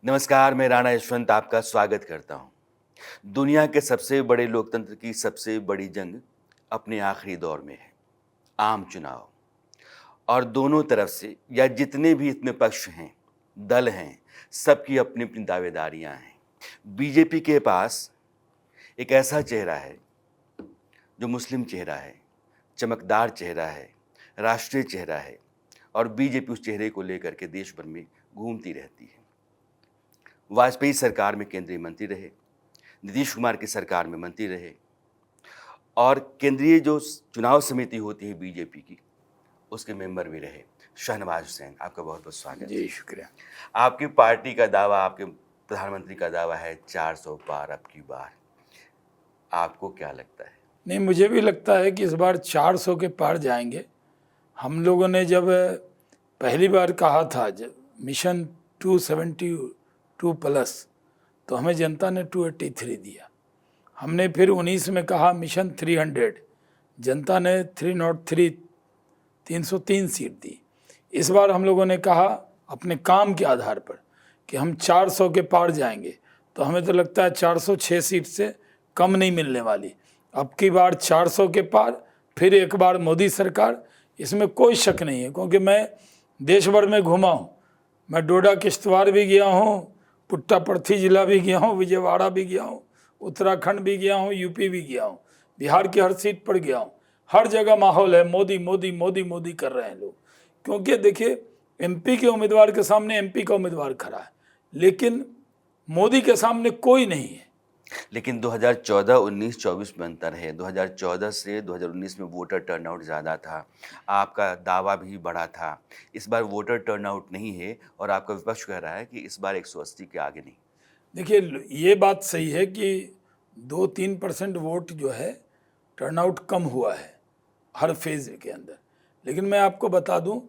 नमस्कार, मैं राणा यशवंत आपका स्वागत करता हूँ। दुनिया के सबसे बड़े लोकतंत्र की सबसे बड़ी जंग अपने आखिरी दौर में है, आम चुनाव। और दोनों तरफ से या जितने भी इसमें पक्ष हैं, दल हैं, सबकी अपनी अपनी दावेदारियाँ हैं। बीजेपी के पास एक ऐसा चेहरा है जो मुस्लिम चेहरा है, चमकदार चेहरा है, राष्ट्रीय चेहरा है और बीजेपी उस चेहरे को लेकर के देश भर में घूमती रहती है। वाजपेयी सरकार में केंद्रीय मंत्री रहे, नीतीश कुमार की सरकार में मंत्री रहे और केंद्रीय जो चुनाव समिति होती है बीजेपी की, उसके मेंबर भी रहे। शहनवाज हुसैन, आपका बहुत बहुत स्वागत। जी शुक्रिया। आपकी पार्टी का दावा, आपके प्रधानमंत्री का दावा है 400 पार अब की बार। आपको क्या लगता है? नहीं, मुझे भी लगता है कि इस बार 400 के पार जाएंगे। हम लोगों ने जब पहली बार कहा था जब मिशन 272 प्लस, तो हमें जनता ने 283 दिया। हमने फिर 19 में कहा मिशन 300, जनता ने 303 सीट दी। इस बार हम लोगों ने कहा अपने काम के आधार पर कि हम 400 के पार जाएंगे, तो हमें तो लगता है 406 सीट से कम नहीं मिलने वाली। अब की बार 400 के पार, फिर एक बार मोदी सरकार, इसमें कोई शक नहीं है। क्योंकि मैं देश भर में घूमा हूँ, मैं डोडा किश्तवाड़ भी गया हूँ, पुट्टापर्थी जिला भी गया हूँ, विजयवाड़ा भी गया हूँ, उत्तराखंड भी गया हूँ, यूपी भी गया हूँ, बिहार की हर सीट पर गया हूँ। हर जगह माहौल है मोदी मोदी मोदी मोदी कर रहे हैं लोग। क्योंकि देखिए, एमपी के उम्मीदवार के सामने एमपी का उम्मीदवार खड़ा है, लेकिन मोदी के सामने कोई नहीं है। लेकिन 2014, 19, 24 में अंतर है। 2014 से 2019 में वोटर टर्नआउट ज़्यादा था, आपका दावा भी बड़ा था। इस बार वोटर टर्नआउट नहीं है और आपका विपक्ष कह रहा है कि इस बार 180 के आगे नहीं। देखिए, ये बात सही है कि 2-3% वोट जो है टर्नआउट कम हुआ है हर फेज के अंदर। लेकिन मैं आपको बता दूं,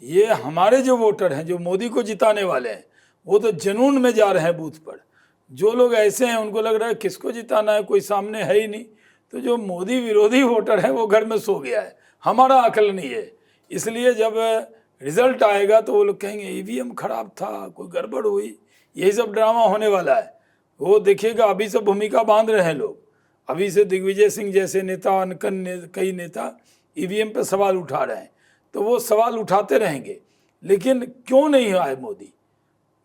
ये हमारे जो वोटर हैं, जो मोदी को जिताने वाले हैं, वो तो जुनून में जा रहे हैं बूथ पर। जो लोग ऐसे हैं उनको लग रहा है किसको जिताना है, कोई सामने है ही नहीं। तो जो मोदी विरोधी वोटर है वो घर में सो गया है, हमारा अकल नहीं है। इसलिए जब रिजल्ट आएगा तो वो लोग कहेंगे ईवीएम खराब था, कोई गड़बड़ हुई, यही सब ड्रामा होने वाला है। वो देखिएगा, अभी से भूमिका बांध रहे हैं लोग। अभी से दिग्विजय सिंह जैसे नेता, कई नेता ईवीएम पे सवाल उठा रहे हैं, तो वो सवाल उठाते रहेंगे। लेकिन क्यों नहीं आए मोदी?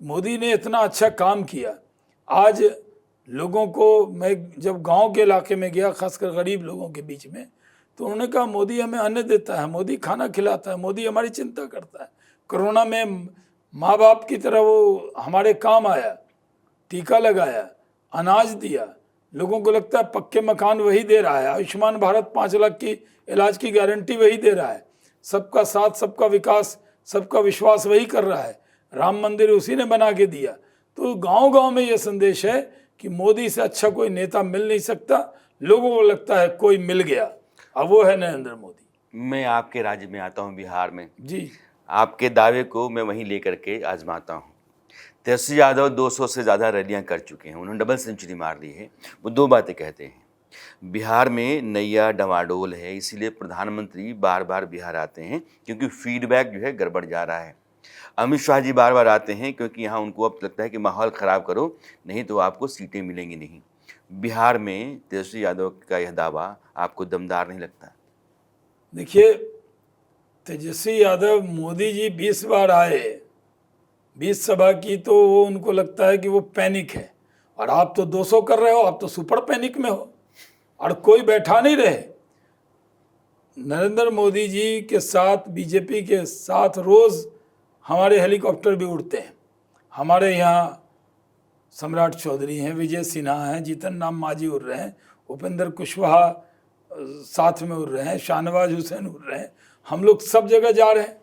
मोदी ने इतना अच्छा काम किया। आज लोगों को, मैं जब गांव के इलाके में गया, खासकर गरीब लोगों के बीच में, तो उन्होंने कहा मोदी हमें अन्न देता है, मोदी खाना खिलाता है, मोदी हमारी चिंता करता है। कोरोना में माँ बाप की तरह वो हमारे काम आया, टीका लगाया, अनाज दिया। लोगों को लगता है पक्के मकान वही दे रहा है, आयुष्मान भारत 5 लाख की इलाज की गारंटी वही दे रहा है, सबका साथ सबका विकास सबका विश्वास वही कर रहा है, राम मंदिर उसी ने बना के दिया। तो गांव गांव में ये संदेश है कि मोदी से अच्छा कोई नेता मिल नहीं सकता। लोगों को लगता है कोई मिल गया, अब वो है नरेंद्र मोदी। मैं आपके राज्य में आता हूँ, बिहार में जी, आपके दावे को मैं वहीं लेकर के आजमाता हूँ। तेजस्वी यादव 200 से ज़्यादा रैलियां कर चुके हैं, उन्होंने डबल सेंचुरी मार दी है। वो दो बातें कहते हैं, बिहार में नैया डवाडोल है, इसीलिए प्रधानमंत्री बार बार बिहार आते हैं क्योंकि फीडबैक जो है गड़बड़ जा रहा है। अमित शाह जी बार बार आते हैं क्योंकि यहाँ उनको अब लगता है कि माहौल ख़राब करो, नहीं तो आपको सीटें मिलेंगी नहीं। बिहार में तेजस्वी यादव का यह दावा आपको दमदार नहीं लगता? देखिए, तेजस्वी यादव, मोदी जी 20 बार आए, 20 सभा की, तो वो उनको लगता है कि वो पैनिक है। और आप तो 200 कर रहे हो, आप तो सुपर पैनिक में हो और कोई बैठा नहीं रहे। नरेंद्र मोदी जी के साथ, बीजेपी के साथ रोज़ हमारे हेलीकॉप्टर भी उड़ते हैं। हमारे यहाँ सम्राट चौधरी हैं, विजय सिन्हा हैं, जीतन राम मांझी उड़ रहे हैं, उपेंद्र कुशवाहा साथ में उड़ रहे हैं, शाहनवाज हुसैन उड़ रहे हैं। हम लोग सब जगह जा रहे हैं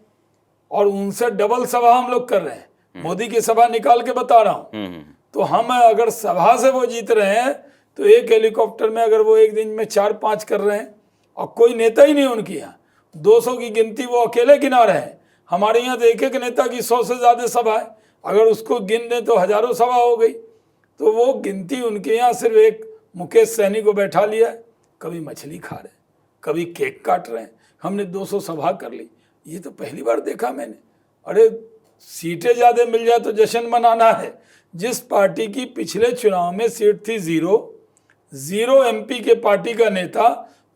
और उनसे डबल सभा हम लोग कर रहे हैं। मोदी की सभा निकाल के बता रहा हूँ। तो हम अगर सभा से वो जीत रहे हैं, तो एक हेलीकॉप्टर में अगर वो एक दिन में 4-5 कर रहे हैं और कोई नेता ही नहीं उनके यहाँ, 200 की गिनती वो अकेले गिना रहे हैं। हमारे यहाँ तो एक नेता की 100 से ज़्यादा सभा है, अगर उसको गिन दें तो हजारों सभा हो गई। तो वो गिनती उनके यहाँ सिर्फ एक मुकेश सहनी को बैठा लिया है, कभी मछली खा रहे हैं, कभी केक काट रहे हैं। हमने 200 सभा कर ली, ये तो पहली बार देखा मैंने। अरे सीटें ज़्यादा मिल जाए तो जश्न मनाना है, जिस पार्टी की पिछले चुनाव में सीट थी 0 एमपी के पार्टी का नेता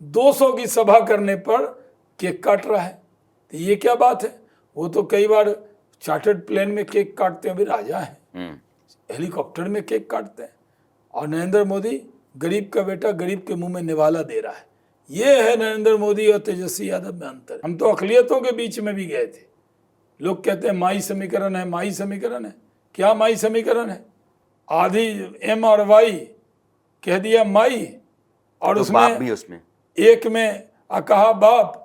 200 की सभा करने पर केक काट रहा है, तो ये क्या बात है? वो तो कई बार चार्टर्ड प्लेन में केक काटते हुए राजा हैं, हेलीकॉप्टर में केक काटते हैं, और नरेंद्र मोदी गरीब का बेटा गरीब के मुंह में निवाला दे रहा है। ये है नरेंद्र मोदी और तेजस्वी यादव में अंतर। हम तो अकलियतों के बीच में भी गए थे। लोग कहते हैं माई समीकरण है, माई समीकरण है। क्या माई समीकरण है? आधी एम और वाई कह दिया माई, और तो उसमें बाप भी उसमें एक में कहा बाप,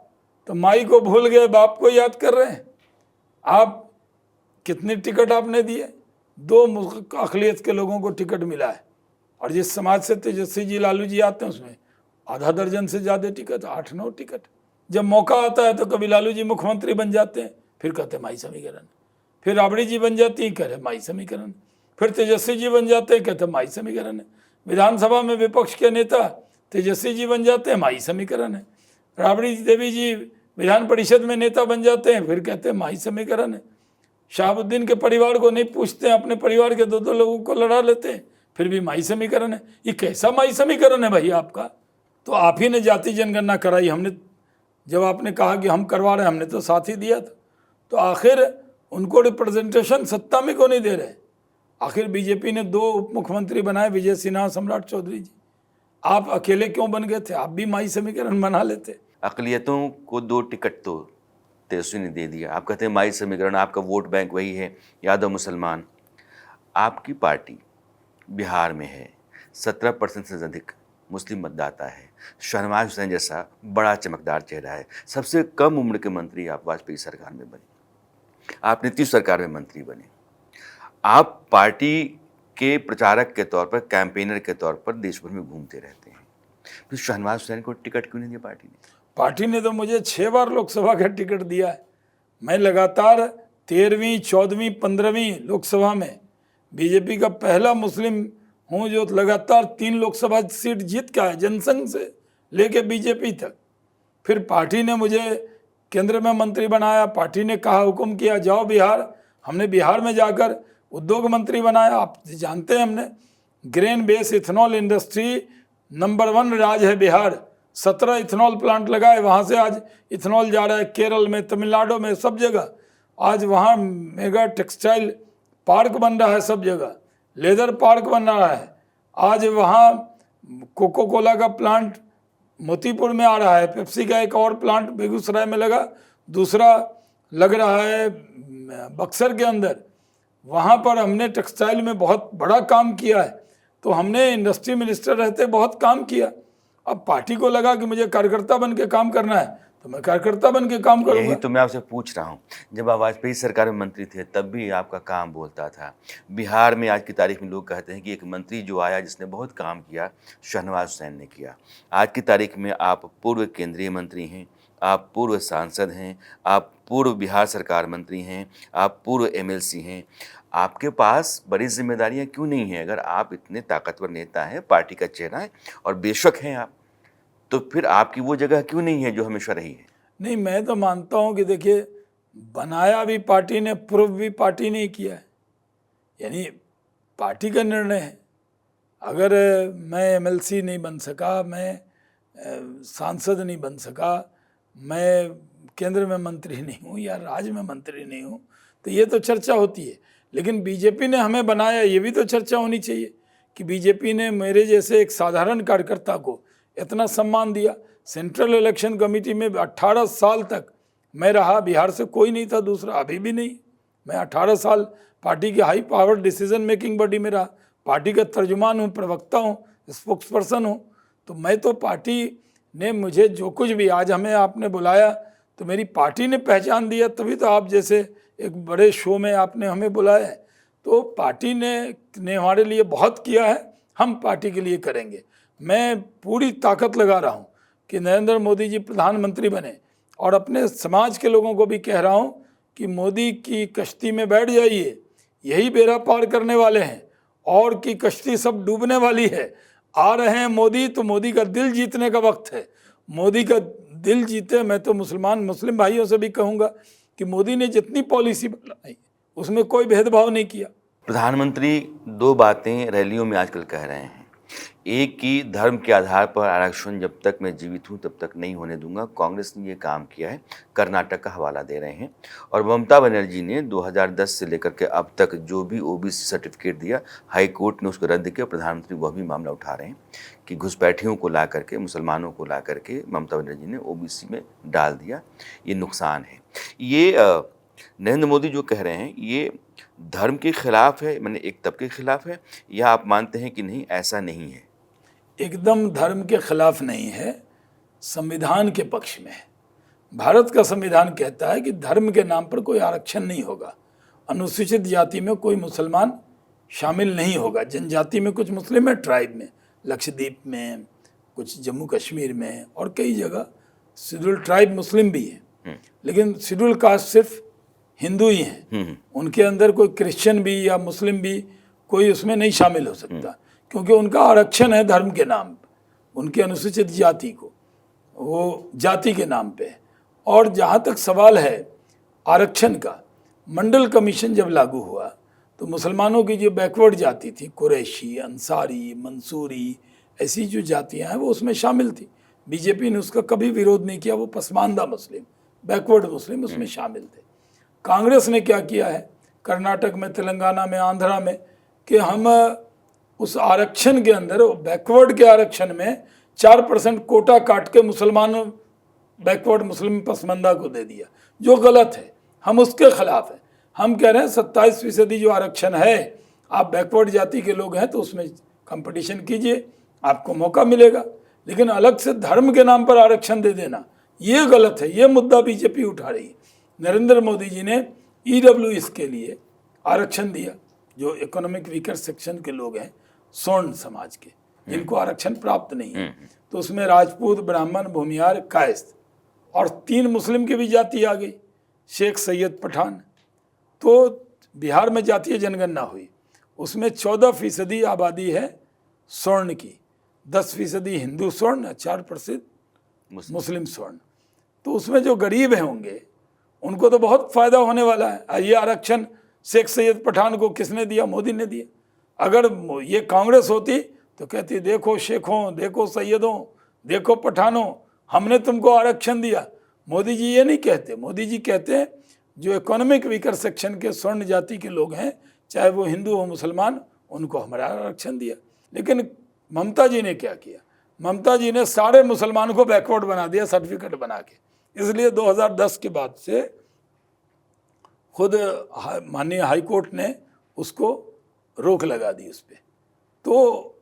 तो माई को भूल गए, बाप को याद कर रहे हैं। आप कितने टिकट आपने दिए? 2 अकलियत के लोगों को टिकट मिला है, और जिस समाज से तेजस्वी जी लालू जी आते हैं उसमें आधा दर्जन से ज़्यादा टिकट, 8-9 टिकट। जब मौका आता है तो कभी लालू जी मुख्यमंत्री बन जाते हैं, फिर कहते हैं माई समीकरण, फिर राबड़ी जी बन जाती हैं, कह रहे माई समीकरण, फिर तेजस्वी जी बन जाते हैं, कहते हैं माई समीकरण है। विधानसभा में विपक्ष के नेता तेजस्वी जी बन जाते हैं, माई समीकरण है। राबड़ी देवी जी विधान परिषद में नेता बन जाते हैं, फिर कहते हैं माई समीकरण है। शहाबुद्दीन के परिवार को नहीं पूछते हैं, अपने परिवार के 2-2 लोगों को लड़ा लेते हैं, फिर भी माई समीकरण है। ये कैसा माई समीकरण है भाई आपका? तो आप ही ने जाति जनगणना कराई, हमने जब आपने कहा कि हम करवा रहे हैं, हमने तो साथ ही दिया था। तो आखिर उनको रिप्रेजेंटेशन सत्ता में क्यों नहीं दे रहे? आखिर बीजेपी ने 2 उप मुख्यमंत्री बनाए, विजय सिन्हा, सम्राट चौधरी जी। आप अकेले क्यों बन गए थे? आप भी माई समीकरण बना लेते। अकलियतों को 2 टिकट तो तेजस्वी ने दे दिया। आप कहते हैं माई समीकरण, आपका वोट बैंक वही है, यादव मुसलमान। आपकी पार्टी बिहार में है, 17% से अधिक मुस्लिम मतदाता है, शहनवाज हुसैन जैसा बड़ा चमकदार चेहरा है, सबसे कम उम्र के मंत्री आप वाजपेयी सरकार में बने, आप नीतीश सरकार में मंत्री बने। आप पार्टी के प्रचारक के तौर पर, कैंपेनर के तौर पर देश भर में घूमते रहते हैं, फिर शहनवाज हुसैन को टिकट क्यों नहीं दिया पार्टी ने? पार्टी ने तो मुझे 6 बार लोकसभा का टिकट दिया है। मैं लगातार 13वीं, 14वीं, 15वीं लोकसभा में बीजेपी का पहला मुस्लिम हूँ जो लगातार 3 लोकसभा सीट जीत के आया, जनसंघ से लेके बीजेपी तक। फिर पार्टी ने मुझे केंद्र में मंत्री बनाया, पार्टी ने कहा, हुक्म किया जाओ बिहार, हमने बिहार में जाकर उद्योग मंत्री बनाया। आप जानते हैं, हमने grain base ethanol industry number 1 राज्य है बिहार, 17 इथेनॉल प्लांट लगाए, वहाँ से आज इथेनॉल जा रहा है केरल में, तमिलनाडु में, सब जगह। आज वहाँ मेगा टेक्सटाइल पार्क बन रहा है, सब जगह लेदर पार्क बन रहा है। आज वहाँ कोको कोला का प्लांट मोतीपुर में आ रहा है, पेप्सी का एक और प्लांट बेगूसराय में लगा, दूसरा लग रहा है बक्सर के अंदर। वहाँ पर हमने टेक्सटाइल में बहुत बड़ा काम किया है। तो हमने इंडस्ट्री मिनिस्टर रहते बहुत काम किया। अब पार्टी को लगा कि मुझे कार्यकर्ता बन के काम करना है, तो मैं कार्यकर्ता बन के काम करूँगा। यही तो मैं आपसे पूछ रहा हूँ, जब आप वाजपेयी सरकार में मंत्री थे तब भी आपका काम बोलता था। बिहार में आज की तारीख में लोग कहते हैं कि एक मंत्री जो आया जिसने बहुत काम किया, शहनवाज हुसैन ने किया। आज की तारीख में आप पूर्व केंद्रीय मंत्री हैं, आप पूर्व सांसद हैं, आप पूर्व बिहार सरकार मंत्री हैं, आप पूर्व MLC हैं। आपके पास बड़ी जिम्मेदारियां क्यों नहीं हैं? अगर आप इतने ताकतवर नेता हैं, पार्टी का चेहरा है और बेशक हैं आप, तो फिर आपकी वो जगह क्यों नहीं है जो हमेशा रही है? नहीं, मैं तो मानता हूँ कि देखिए, बनाया भी पार्टी ने, प्रूव भी पार्टी ने किया है, यानी पार्टी का निर्णय है। अगर मैं MLC नहीं बन सका, मैं सांसद नहीं बन सका, मैं केंद्र में मंत्री नहीं हूँ या राज्य में मंत्री नहीं हूँ, तो ये तो चर्चा होती है। लेकिन बीजेपी ने हमें बनाया, ये भी तो चर्चा होनी चाहिए कि बीजेपी ने मेरे जैसे एक साधारण कार्यकर्ता को इतना सम्मान दिया। सेंट्रल इलेक्शन कमेटी में 18 साल तक मैं रहा, बिहार से कोई नहीं था दूसरा, अभी भी नहीं। मैं 18 साल पार्टी की high power decision making body में रहा, पार्टी का तर्जुमान हूँ, प्रवक्ता हूँ, स्पोक्स पर्सन हूँ। तो मैं तो पार्टी ने मुझे जो कुछ भी, आज हमें आपने बुलाया तो मेरी पार्टी ने पहचान दिया, तभी तो आप जैसे एक बड़े शो में आपने हमें बुलाया है। तो पार्टी ने हमारे लिए बहुत किया है, हम पार्टी के लिए करेंगे। मैं पूरी ताकत लगा रहा हूँ कि नरेंद्र मोदी जी प्रधानमंत्री बने, और अपने समाज के लोगों को भी कह रहा हूँ कि मोदी की कश्ती में बैठ जाइए, यही बेड़ा पार करने वाले हैं, और की कश्ती सब डूबने वाली है। आ रहे हैं मोदी, तो मोदी का दिल जीतने का वक्त है। मोदी का दिल जीते। मैं तो मुस्लिम भाइयों से भी कहूँगा कि मोदी ने जितनी पॉलिसी बनाई उसमें कोई भेदभाव नहीं किया। प्रधानमंत्री दो बातें रैलियों में आजकल कह रहे हैं। एक कि धर्म के आधार पर आरक्षण जब तक मैं जीवित हूं तब तक नहीं होने दूंगा, कांग्रेस ने ये काम किया है, कर्नाटक का हवाला दे रहे हैं। और ममता बनर्जी ने 2010 से लेकर के अब तक जो भी ओबीसी सर्टिफिकेट दिया, हाई कोर्ट ने उसको रद्द किया। प्रधानमंत्री वह भी मामला उठा रहे हैं कि घुसपैठियों को ला करके, मुसलमानों को ला करके ममता बनर्जी ने ओबीसी में डाल दिया, ये नुकसान है। ये नरेंद्र मोदी जो कह रहे हैं ये धर्म के खिलाफ है, मैंने एक तबके के खिलाफ है, या आप मानते हैं कि नहीं ऐसा नहीं है? एकदम धर्म के खिलाफ नहीं है, संविधान के पक्ष में है। भारत का संविधान कहता है कि धर्म के नाम पर कोई आरक्षण नहीं होगा, अनुसूचित जाति में कोई मुसलमान शामिल नहीं होगा। जनजाति में कुछ मुस्लिम है, ट्राइब में, लक्षद्वीप में, कुछ जम्मू कश्मीर में और कई जगह शेड्यूल ट्राइब मुस्लिम भी है, लेकिन शेड्यूल कास्ट सिर्फ हिंदू ही हैं। उनके अंदर कोई क्रिश्चियन भी या मुस्लिम भी कोई उसमें नहीं शामिल हो सकता, क्योंकि उनका आरक्षण है धर्म के नाम पे, उनके अनुसूचित जाति को वो जाति के नाम पे है। और जहाँ तक सवाल है आरक्षण का, मंडल कमीशन जब लागू हुआ तो मुसलमानों की जो बैकवर्ड जाति थी, कुरैशी, अंसारी, मंसूरी, ऐसी जो जातियाँ हैं वो उसमें शामिल थी। बीजेपी ने उसका कभी विरोध नहीं किया, वो पसमानदा मुस्लिम, बैकवर्ड मुस्लिम उसमें शामिल थे। कांग्रेस ने क्या किया है कर्नाटक में, तेलंगाना में, आंध्रा में, कि हम उस आरक्षण के अंदर, बैकवर्ड के आरक्षण में 4% कोटा काट के मुसलमान बैकवर्ड मुस्लिम पसमानदा को दे दिया, जो गलत है। हम उसके खिलाफ हैं। हम कह रहे हैं 27% जो आरक्षण है, आप बैकवर्ड जाति के लोग हैं तो उसमें कंपटीशन कीजिए, आपको मौका मिलेगा। लेकिन अलग से धर्म के नाम पर आरक्षण दे देना ये गलत है। ये मुद्दा बीजेपी उठा रही है। नरेंद्र मोदी जी ने ईडब्ल्यूएस के लिए आरक्षण दिया, जो इकोनॉमिक वीकर सेक्शन के लोग हैं, स्वर्ण समाज के, जिनको आरक्षण प्राप्त नहीं है। तो उसमें राजपूत, ब्राह्मण, भूमियार, कायस्थ और 3 मुस्लिम की भी जाति आ गई, शेख, सैयद, पठान। तो बिहार में जातीय जनगणना हुई, उसमें 14% आबादी है स्वर्ण की, 10% हिंदू स्वर्ण, 4% मुस्लिम स्वर्ण। तो उसमें जो गरीब हैं होंगे उनको तो बहुत फायदा होने वाला है। ये आरक्षण शेख सैयद पठान को किसने दिया? मोदी ने दिया। अगर ये कांग्रेस होती तो कहती देखो शेखों, देखो सैयदों, देखो पठानों, हमने तुमको आरक्षण दिया। मोदी जी ये नहीं कहते। मोदी जी कहते हैं जो इकोनॉमिक वीकर सेक्शन के स्वर्ण जाति के लोग हैं, चाहे वो हिंदू हो मुसलमान, उनको हमारा आरक्षण दिया। लेकिन ममता जी ने क्या किया? ममता जी ने सारे मुसलमानों को बैकवर्ड बना दिया सर्टिफिकेट बना के। इसलिए 2010 के बाद से खुद माननीय हाई कोर्ट ने उसको रोक लगा दी उस पर। तो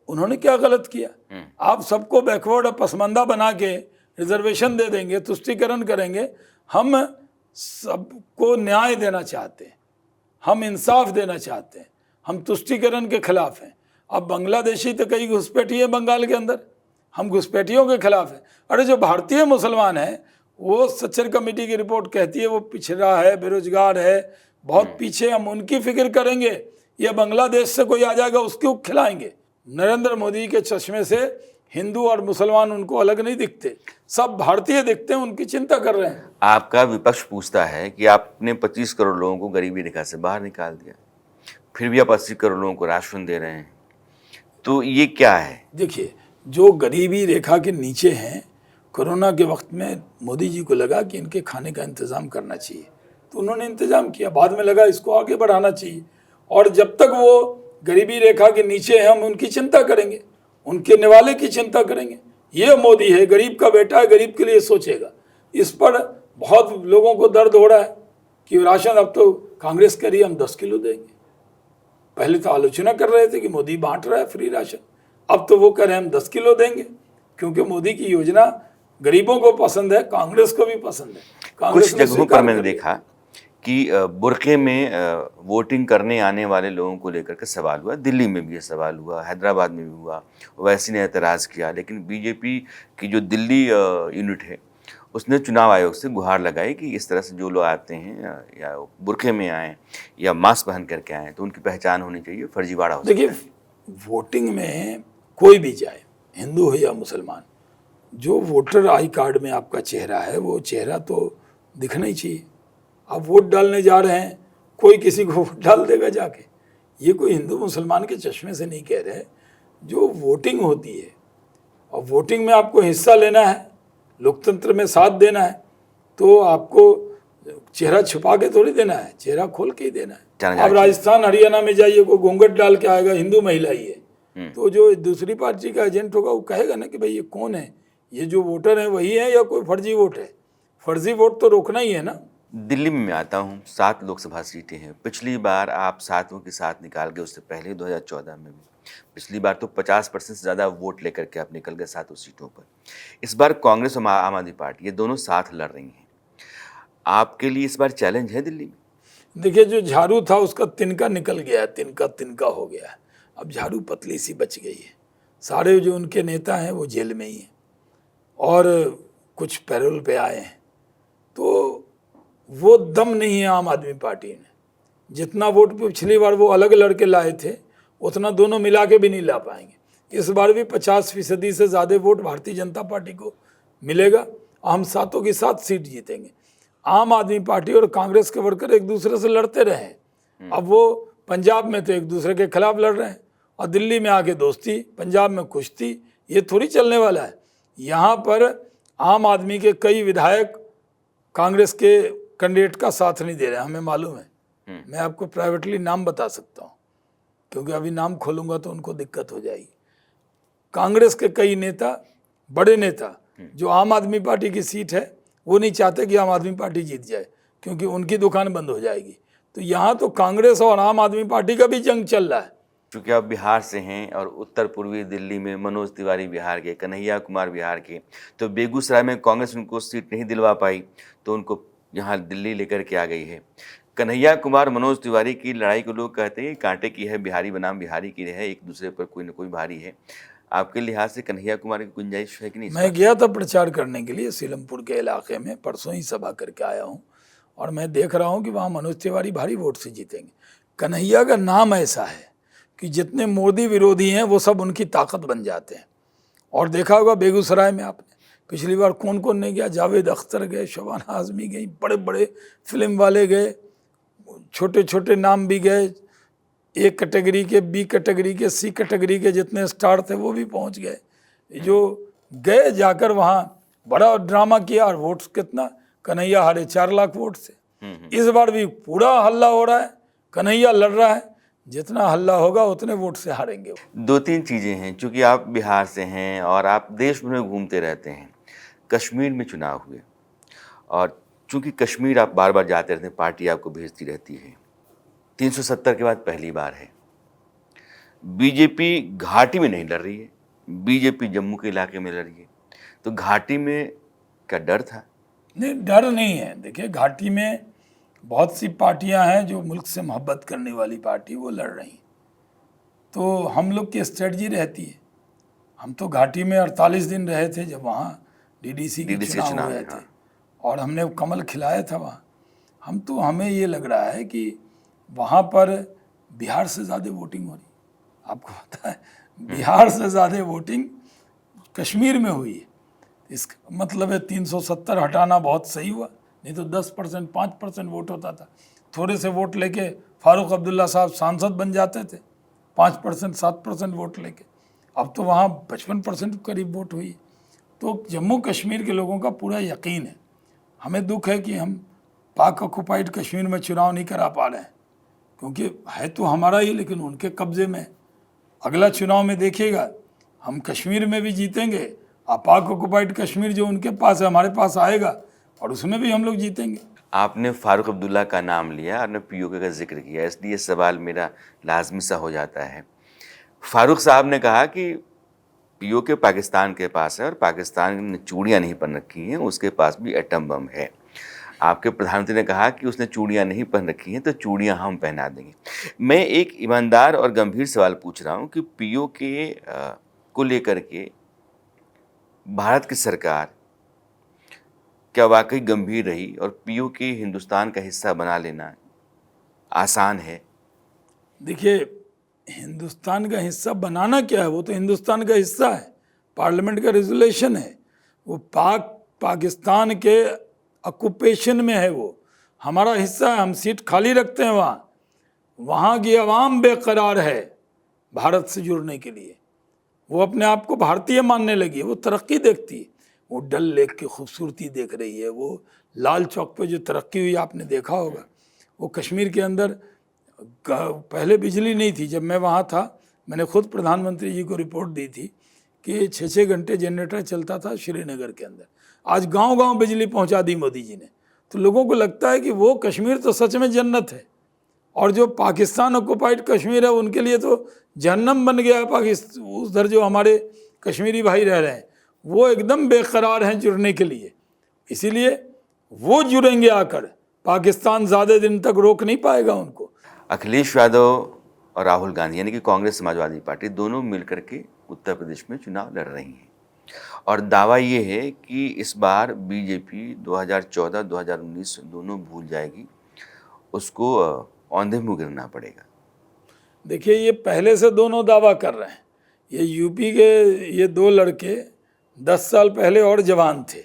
उन्होंने क्या गलत किया? आप सबको बैकवर्ड और पसमानदा बना के रिजर्वेशन दे देंगे, तुष्टीकरण करेंगे। हम सबको न्याय देना चाहते हैं, हम इंसाफ देना चाहते हैं, हम तुष्टीकरण के खिलाफ हैं। अब बांग्लादेशी तो कई घुसपैठी है बंगाल के अंदर, हम घुसपैठियों के खिलाफ हैं। अरे जो भारतीय मुसलमान हैं, वो सच्चर कमेटी की रिपोर्ट कहती है वो पिछड़ा है, बेरोजगार है, बहुत पीछे, हम उनकी फिक्र करेंगे। ये बांग्लादेश से कोई आ जाएगा उसको खिलाएंगे। नरेंद्र मोदी के चश्मे से हिंदू और मुसलमान उनको अलग नहीं दिखते, सब भारतीय दिखते हैं, उनकी चिंता कर रहे हैं। आपका विपक्ष पूछता है कि आपने 25 करोड़ लोगों को गरीबी रेखा से बाहर निकाल दिया, फिर भी आप 80 करोड़ लोगों को राशन दे रहे हैं, तो ये क्या है? देखिए, जो गरीबी रेखा के नीचे हैं, कोरोना के वक्त में मोदी जी को लगा कि इनके खाने का इंतज़ाम करना चाहिए, तो उन्होंने इंतज़ाम किया। बाद में लगा इसको आगे बढ़ाना चाहिए। और जब तक वो गरीबी रेखा के नीचे हैं, हम उनकी चिंता करेंगे, उनके निवाले की चिंता करेंगे। ये मोदी है, गरीब का बेटा है, गरीब के लिए सोचेगा। इस पर बहुत लोगों को दर्द हो रहा है कि राशन अब तो कांग्रेस कह रही है हम 10 किलो देंगे। पहले तो आलोचना कर रहे थे कि मोदी बांट रहा है फ्री राशन, अब तो वो कह रहे हैं हम 10 किलो देंगे, क्योंकि मोदी की योजना गरीबों को पसंद है, कांग्रेस को भी पसंद है। कुछ जगहों पर मैंने देखा कि बुरके में वोटिंग करने आने वाले लोगों को लेकर के सवाल हुआ। दिल्ली में भी ये सवाल हुआ, हैदराबाद में भी हुआ, ओवैसी ने एतराज़ किया। लेकिन बीजेपी की जो दिल्ली यूनिट है उसने चुनाव आयोग से गुहार लगाई कि इस तरह से जो लोग आते हैं या बुरके में आएँ या मास्क पहन करके आएँ तो उनकी पहचान होनी चाहिए, फर्जीवाड़ा हो। देखिए, वोटिंग में कोई भी जाए, हिंदू हो या मुसलमान, जो वोटर आई कार्ड में आपका चेहरा है वो चेहरा तो दिखना ही चाहिए। आप वोट डालने जा रहे हैं, कोई किसी को वोट डाल देगा जाके, ये कोई हिंदू मुसलमान के चश्मे से नहीं कह रहे। जो वोटिंग होती है, और वोटिंग में आपको हिस्सा लेना है, लोकतंत्र में साथ देना है, तो आपको चेहरा छुपा के थोड़ी देना है, चेहरा खोल के ही देना है। आप राजस्थान हरियाणा में जाइए, कोई घूंघट डाल के आएगा, हिंदू महिला ही है, तो जो दूसरी पार्टी का एजेंट होगा वो कहेगा ना कि भाई ये कौन है, ये जो वोटर है वही है या कोई फर्जी वोट है। फर्जी वोट तो रोकना ही है ना। दिल्ली में मैं आता हूँ, 7 लोकसभा सीटें हैं। पिछली बार आप 7 के साथ निकाल गए, उससे पहले 2014 में भी पिछली बार तो 50% से ज़्यादा वोट लेकर के आप निकल गए 7 सीटों पर। इस बार कांग्रेस और आम आदमी पार्टी ये दोनों साथ लड़ रही हैं। आपके लिए इस बार चैलेंज है दिल्ली में? देखिए, जो झाड़ू था उसका तिनका निकल गया, तिनका हो गया। अब झाड़ू पतली सी बच गई है। सारे जो उनके नेता हैं वो जेल में ही हैं और कुछ पैरोल पे आए हैं, तो वो दम नहीं है आम आदमी पार्टी में। जितना वोट पिछली बार वो अलग लड़के लाए थे उतना दोनों मिला के भी नहीं ला पाएंगे। इस बार भी 50% से ज़्यादा वोट भारतीय जनता पार्टी को मिलेगा। हम 7 की 7 सीट जीतेंगे। आम आदमी पार्टी और कांग्रेस के वर्कर एक दूसरे से लड़ते रहे, अब वो पंजाब में तो एक दूसरे के खिलाफ लड़ रहे हैं और दिल्ली में आके दोस्ती, पंजाब में कुश्ती। ये थोड़ी चलने वाला है। यहाँ पर आम आदमी के कई विधायक कांग्रेस के कैंडिडेट का साथ नहीं दे रहे हैं, हमें मालूम है। मैं आपको प्राइवेटली नाम बता सकता हूँ, क्योंकि अभी नाम खोलूंगा तो उनको दिक्कत हो जाएगी। कांग्रेस के कई नेता, बड़े नेता, जो आम आदमी पार्टी की सीट है वो नहीं चाहते कि आम आदमी पार्टी जीत जाए, क्योंकि उनकी दुकान बंद हो जाएगी। तो यहाँ तो कांग्रेस और आम आदमी पार्टी का भी जंग चल रहा है। क्योंकि आप बिहार से हैं और उत्तर पूर्वी दिल्ली में मनोज तिवारी बिहार के, कन्हैया कुमार बिहार के, तो बेगूसराय में कांग्रेस उनको सीट नहीं दिलवा पाई तो उनको यहाँ दिल्ली लेकर के आ गई है। कन्हैया कुमार मनोज तिवारी की लड़ाई को लोग कहते हैं कांटे की है, बिहारी बनाम बिहारी की है, एक दूसरे पर कोई न कोई भारी है। आपके लिहाज से कन्हैया कुमार की गुंजाइश है कि नहीं? मैं गया था प्रचार करने के लिए सीलमपुर के इलाके में, परसों ही सभा करके आया हूँ और मैं देख रहा हूँ कि वहाँ मनोज तिवारी भारी वोट से जीतेंगे। कन्हैया का नाम ऐसा है कि जितने मोदी विरोधी हैं वो सब उनकी ताकत बन जाते हैं। और देखा होगा बेगूसराय में आपने, पिछली बार कौन कौन नहीं गया, जावेद अख्तर गए, शबाना आजमी गई, बड़े बड़े फिल्म वाले गए, छोटे छोटे नाम भी गए, ए कैटेगरी के, बी कैटेगरी के, सी कैटेगरी के जितने स्टार थे वो भी पहुंच गए। जो गए जाकर वहाँ बड़ा ड्रामा किया और वोट कितना, कन्हैया हारे 4 लाख वोट से। इस बार भी पूरा हल्ला हो रहा है, कन्हैया लड़ रहा है, जितना हल्ला होगा उतने वोट से हारेंगे। 2-3 चीज़ें हैं, चूँकि आप बिहार से हैं और आप देश भर में घूमते रहते हैं। कश्मीर में चुनाव हुए और चूँकि कश्मीर आप बार बार जाते रहते हैं, पार्टी आपको भेजती रहती है। 370 के बाद पहली बार है। बीजेपी घाटी में नहीं लड़ रही है, बीजेपी जम्मू के इलाके में लड़ रही है, तो घाटी में क्या डर था? नहीं, डर नहीं है। देखिए, घाटी में बहुत सी पार्टियां हैं जो मुल्क से मोहब्बत करने वाली पार्टी, वो लड़ रही। तो हम लोग की स्ट्रेटजी रहती है। हम तो घाटी में 48 दिन रहे थे जब वहाँ डीडीसी के चुनाव हुए थे और हमने कमल खिलाया था वहाँ। हमें ये लग रहा है कि वहाँ पर बिहार से ज़्यादा वोटिंग हो रही। आपको पता है, बिहार से ज़्यादा वोटिंग कश्मीर में हुई है। इसका मतलब है 370 हटाना बहुत सही हुआ, नहीं तो 10%, 5% वोट होता था। थोड़े से वोट लेके फारूक अब्दुल्ला साहब सांसद बन जाते थे, 5%, 7% वोट लेके। अब तो वहाँ 55% करीब वोट हुई। तो जम्मू कश्मीर के लोगों का पूरा यकीन है। हमें दुख है कि हम पाक ऑक्युपाइड कश्मीर में चुनाव नहीं करा पा रहे हैं, क्योंकि है तो हमारा ही, लेकिन उनके कब्जे में। अगला चुनाव में देखिएगा, हम कश्मीर में भी जीतेंगे और पाक ऑक्युपाइड कश्मीर जो उनके पास है हमारे पास आएगा और उसमें भी हम लोग जीतेंगे। आपने फारूक अब्दुल्ला का नाम लिया और ने पीओके का जिक्र किया, इसलिए सवाल मेरा लाजमी सा हो जाता है। फारूक साहब ने कहा कि पीओके पाकिस्तान के पास है और पाकिस्तान ने चूड़ियाँ नहीं पहन रखी हैं, उसके पास भी एटम बम है। आपके प्रधानमंत्री ने कहा कि उसने चूड़ियाँ नहीं पहन रखी हैं तो चूड़ियाँ हम पहना देंगे। मैं एक ईमानदार और गंभीर सवाल पूछ रहा हूँ कि पीओके को लेकर के भारत की सरकार क्या वाकई गंभीर रही और पीओके हिंदुस्तान का हिस्सा बना लेना आसान है? देखिए, हिंदुस्तान का हिस्सा बनाना क्या है, वो तो हिंदुस्तान का हिस्सा है, पार्लियामेंट का रेजोल्यूशन है। वो पाकिस्तान के ऑक्युपेशन में है, वो हमारा हिस्सा है। हम सीट खाली रखते हैं वहाँ, वहाँ की आवाम बेकरार है भारत से जुड़ने के लिए। वो अपने आप को भारतीय मानने लगी है, वो तरक्की देखती है, वो डल लेक की खूबसूरती देख रही है, वो लाल चौक पे जो तरक्की हुई आपने देखा होगा। वो कश्मीर के अंदर पहले बिजली नहीं थी, जब मैं वहाँ था मैंने खुद प्रधानमंत्री जी को रिपोर्ट दी थी कि 6-6 घंटे जनरेटर चलता था श्रीनगर के अंदर। आज गांव-गांव बिजली पहुंचा दी मोदी जी ने। तो लोगों को लगता है कि वो कश्मीर तो सच में जन्नत है, और जो पाकिस्तान ऑक्युपाइड कश्मीर है उनके लिए तो जहन्नम बन गया है। पाकिस्तान उधर जो हमारे कश्मीरी भाई रह रहे हैं वो एकदम बेकरार हैं जुड़ने के लिए, इसीलिए वो जुड़ेंगे आकर, पाकिस्तान ज़्यादा दिन तक रोक नहीं पाएगा उनको। अखिलेश यादव और राहुल गांधी यानी कि कांग्रेस समाजवादी पार्टी दोनों मिलकर के उत्तर प्रदेश में चुनाव लड़ रही हैं, और दावा ये है कि इस बार बीजेपी 2014-2019 दोनों भूल जाएगी, उसको औंधे मुँह गिरना पड़ेगा। देखिए, ये पहले से दोनों दावा कर रहे हैं। ये यूपी के ये दो लड़के 10 साल पहले और जवान थे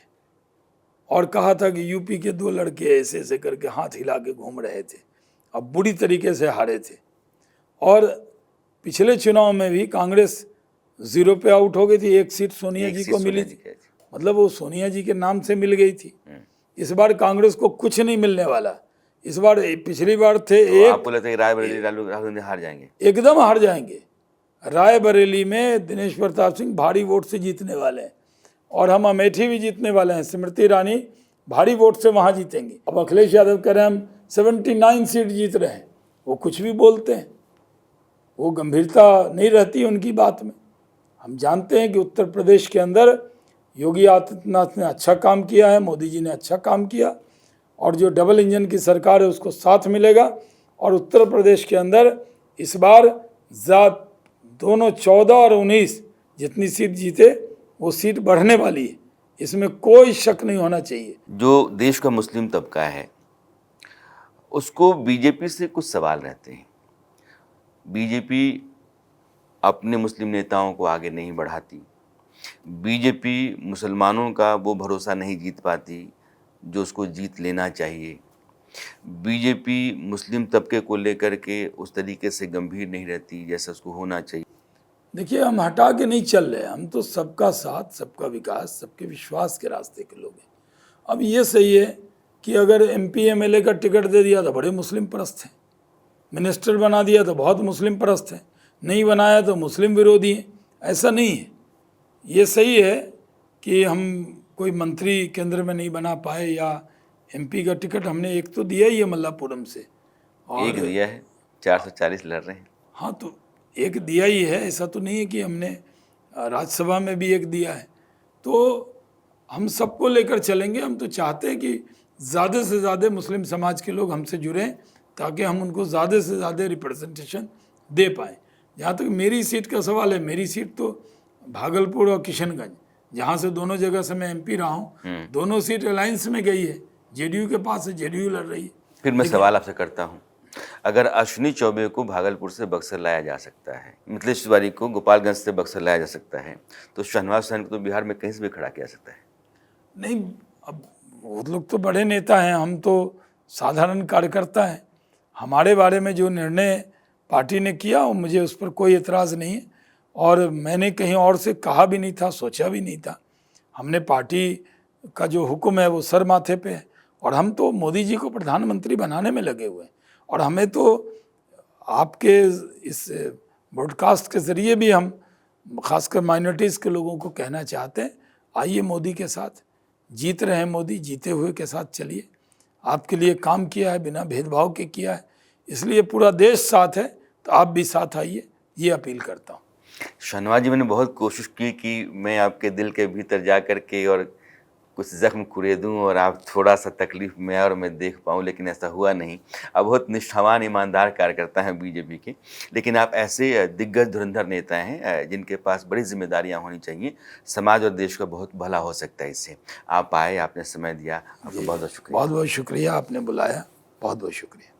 और कहा था कि यूपी के दो लड़के ऐसे ऐसे करके हाथ हिला के घूम रहे थे, अब बुरी तरीके से हारे थे। और पिछले चुनाव में भी कांग्रेस 0 पे आउट हो गई थी, एक सीट सोनिया जी को मिली थी, मतलब वो सोनिया जी के नाम से मिल गई थी। इस बार कांग्रेस को कुछ नहीं मिलने वाला। इस बार, पिछली बार थे तो एक, आपको लगता है कि रायबरेली राहुल गांधी हार जाएंगे? एकदम हार जाएंगे। रायबरेली में दिनेश प्रताप सिंह भारी वोट से जीतने वाले हैं, और हम अमेठी भी जीतने वाले हैं। स्मृति ईरानी भारी वोट से वहाँ जीतेंगी। अब अखिलेश यादव कह रहे हैं हम 79 सीट जीत रहे हैं, वो कुछ भी बोलते हैं, वो गंभीरता नहीं रहती उनकी बात में। हम जानते हैं कि उत्तर प्रदेश के अंदर योगी आदित्यनाथ ने अच्छा काम किया है, मोदी जी ने अच्छा काम किया, और जो डबल इंजन की सरकार है उसको साथ मिलेगा। और उत्तर प्रदेश के अंदर इस बार दोनों 14 और 19 जितनी सीट जीते वो सीट बढ़ने वाली है, इसमें कोई शक नहीं होना चाहिए। जो देश का मुस्लिम तबका है उसको बीजेपी से कुछ सवाल रहते हैं। बीजेपी अपने मुस्लिम नेताओं को आगे नहीं बढ़ाती, बीजेपी मुसलमानों का वो भरोसा नहीं जीत पाती जो उसको जीत लेना चाहिए, बीजेपी मुस्लिम तबके को लेकर के उस तरीके से गंभीर नहीं रहती जैसा उसको होना चाहिए। देखिए, हम हटा के नहीं चल रहे, हम तो सबका साथ, सबका विकास, सबके विश्वास के रास्ते के लोग हैं। अब ये सही है कि अगर एमपी एमएलए का टिकट दे दिया तो बड़े मुस्लिम परस्त हैं, मिनिस्टर बना दिया तो बहुत मुस्लिम परस्त हैं, नहीं बनाया तो मुस्लिम विरोधी हैं, ऐसा नहीं है। ये सही है कि हम कोई मंत्री केंद्र में नहीं बना पाए, या एमपी का टिकट हमने एक तो दिया ही है मल्लापुरम से, और एक दिया है, 440 लड़ रहे हैं। हाँ, तो एक दिया ही है, ऐसा तो नहीं है कि हमने राज्यसभा में भी एक दिया है। तो हम सबको लेकर चलेंगे। हम तो चाहते हैं कि ज़्यादा से ज़्यादा मुस्लिम समाज के लोग हमसे जुड़ें, ताकि हम उनको ज़्यादा से ज़्यादा रिप्रेजेंटेशन दे पाएँ। जहाँ तक मेरी सीट का सवाल है, मेरी सीट तो भागलपुर और किशनगंज, जहाँ से दोनों जगह से मैं एमपी रहा हूँ, दोनों सीट अलायंस में गई है, जेडीयू के पास है, जेडीयू लड़ रही है। फिर मैं सवाल आपसे करता हूँ, अगर अश्विनी चौबे को भागलपुर से बक्सर लाया जा सकता है, मिथिलेश तिवारी को गोपालगंज से बक्सर लाया जा सकता है, तो शहनवाज हुसैन को तो बिहार में कहीं से भी खड़ा किया सकता है। नहीं, अब वो लोग तो बड़े नेता हैं, हम तो साधारण कार्यकर्ता हैं। हमारे बारे में जो निर्णय पार्टी ने किया मुझे उस पर कोई एतराज़ नहीं है, और मैंने कहीं और से कहा भी नहीं था, सोचा भी नहीं था। हमने पार्टी का जो हुक्म है वो सर माथे पे है, और हम तो मोदी जी को प्रधानमंत्री बनाने में लगे हुए हैं। और हमें तो आपके इस ब्रॉडकास्ट के ज़रिए भी हम खासकर माइनॉरिटीज़ के लोगों को कहना चाहते हैं, आइए मोदी के साथ, जीत रहे हैं मोदी, जीते हुए के साथ चलिए। आपके लिए काम किया है, बिना भेदभाव के किया है, इसलिए पूरा देश साथ है, तो आप भी साथ आइए, ये अपील करता हूँ। शहनवाज जी, मैंने बहुत कोशिश की कि मैं आपके दिल के भीतर जा कर के और कुछ ज़ख्म कुरेदूँ और आप थोड़ा सा तकलीफ में और मैं देख पाऊँ, लेकिन ऐसा हुआ नहीं। आप बहुत निष्ठावान ईमानदार कार्यकर्ता हैं बीजेपी के, लेकिन आप ऐसे दिग्गज धुरंधर नेता हैं जिनके पास बड़ी जिम्मेदारियां होनी चाहिए। समाज और देश का बहुत भला हो सकता है इससे। आप आए, आपने समय दिया, आपका बहुत बहुत शुक्रिया। बहुत बहुत शुक्रिया, आपने बुलाया, बहुत बहुत शुक्रिया।